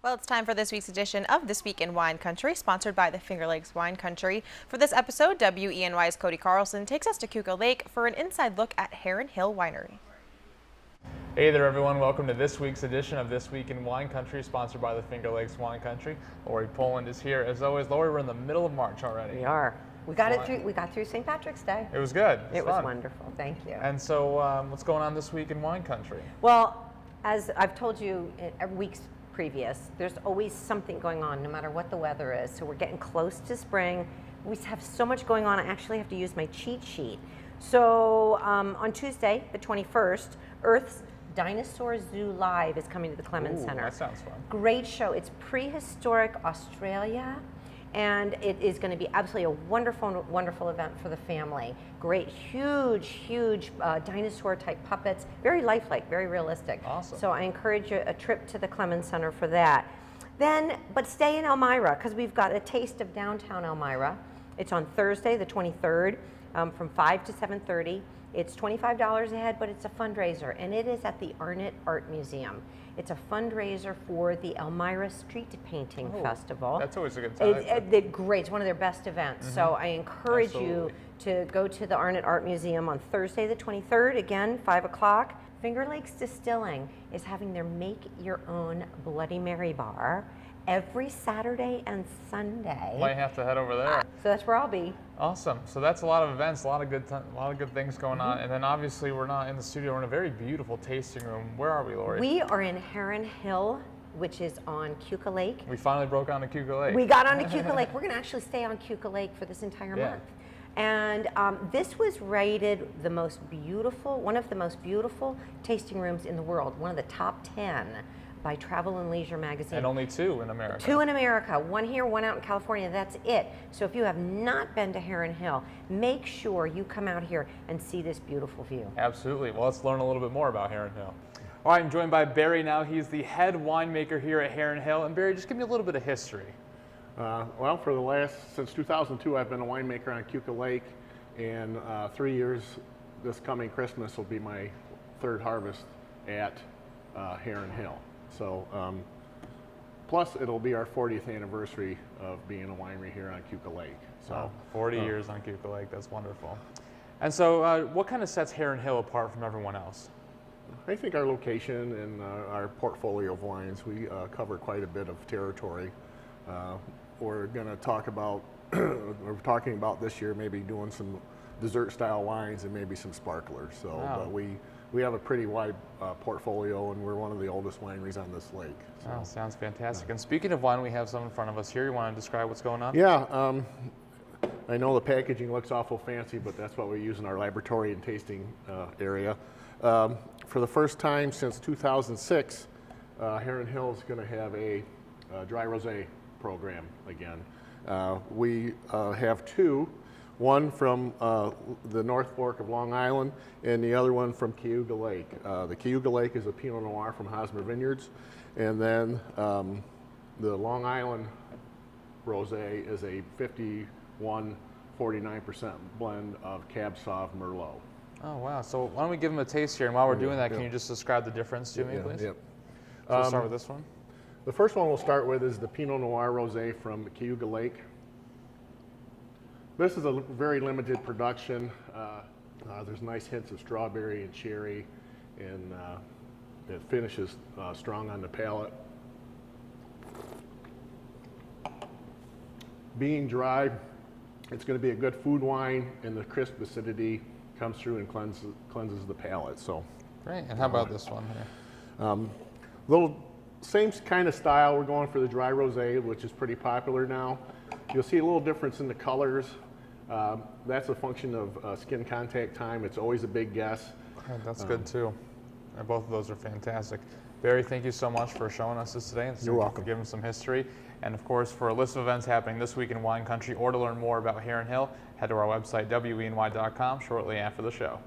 Well, it's time for this week's edition of This Week in Wine Country, sponsored by the Finger Lakes Wine Country. For this episode, WENY's Cody Carlson takes us to Keuka Lake for an inside look at Heron Hill Winery. Hey there everyone, welcome to this week's edition of This Week in Wine Country, sponsored by the Finger Lakes Wine Country. Lori Poland is here. As always, Lori, we're in the middle of March already. We are. We got through St. Patrick's Day. It was good. It was wonderful. Thank you. And so what's going on this week in wine country? Well, as I've told you in weeks previous, there's always something going on no matter what the weather is. So we're getting close to spring. We have so much going on. I actually have to use my cheat sheet. So on Tuesday, the 21st, Earth's Dinosaur Zoo Live is coming to the Clemens Center. That sounds fun. Great show. It's prehistoric Australia, and it is going to be absolutely a wonderful, wonderful event for the family. Great, huge dinosaur-type puppets. Very lifelike, very realistic. Awesome. So I encourage you a trip to the Clemens Center for that. Then, but stay in Elmira, because we've got a taste of downtown Elmira. It's on Thursday, the 23rd, from 5 to 7:30. It's $25 a head, but it's a fundraiser, and it is at the Arnott Art Museum. It's a fundraiser for the Elmira Street Painting Festival. That's always a good time. It's great. It's one of their best events. So I encourage you to go to the Arnott Art Museum on Thursday the 23rd, again, 5 o'clock. Finger Lakes Distilling is having their Make Your Own Bloody Mary bar every Saturday and Sunday. Might have to head over there. So that's where I'll be. Awesome. So that's a lot of events, a lot of good things going on. And then obviously we're not in the studio. We're in a very beautiful tasting room. Where are we, Lori? We are in Heron Hill, which is on Keuka Lake. We finally broke onto Keuka Lake. We got onto Keuka Lake. We're going to actually stay on Keuka Lake for this entire month. And this was rated the most beautiful, one of the most beautiful tasting rooms in the world, one of the top 10 by Travel and Leisure magazine. And only 2 in America. 2 in America, 1 here, 1 out in California, that's it. So if you have not been to Heron Hill, make sure you come out here and see this beautiful view. Absolutely. Well, let's learn a little bit more about Heron Hill. All right, I'm joined by Barry now. He's the head winemaker here at Heron Hill. And Barry, just give me a little bit of history. Well, since 2002, I've been a winemaker on Keuka Lake, and 3 years this coming Christmas will be my 3rd harvest at Heron Hill. So, plus it'll be our 40th anniversary of being a winery here on Keuka Lake. So, 40 years on Keuka Lake, that's wonderful. And so, what kind of sets Heron Hill apart from everyone else? I think our location and our portfolio of wines, we cover quite a bit of territory. We're going to talk about, we're talking about this year maybe doing some dessert style wines and maybe some sparklers. So but we have a pretty wide portfolio, and we're one of the oldest wineries on this lake. So. Oh, sounds fantastic. And speaking of wine, we have some in front of us here. You want to describe what's going on? Yeah, I know the packaging looks awful fancy, but that's what we use in our laboratory and tasting area. For the first time since 2006, Heron Hill is going to have a dry rosé program again. We have 2, one from the North Fork of Long Island and the other one from Cayuga Lake. The Cayuga Lake is a Pinot Noir from Hosmer Vineyards, and then the Long Island Rosé is a 51-49% blend of Cab Sauv Merlot. Oh, wow. So why don't we give them a taste here, and while we're doing that, can you just describe the difference to me, please? Yep. So we'll start with this one. The first one we'll start with is the Pinot Noir Rosé from Cayuga Lake. This is a very limited production. There's nice hints of strawberry and cherry, and it finishes strong on the palate. Being dry, it's going to be a good food wine, and the crisp acidity comes through and cleanses the palate. So, great. And how about this one here? Same kind of style. We're going for the dry rosé, which is pretty popular now. You'll see a little difference in the colors. That's a function of skin contact time. It's always a big guess. That's good too. And both of those are fantastic. Barry, thank you so much for showing us this today. And You're welcome. For giving some history. And of course, for a list of events happening this week in wine country, or to learn more about Heron Hill, head to our website, weny.com, shortly after the show.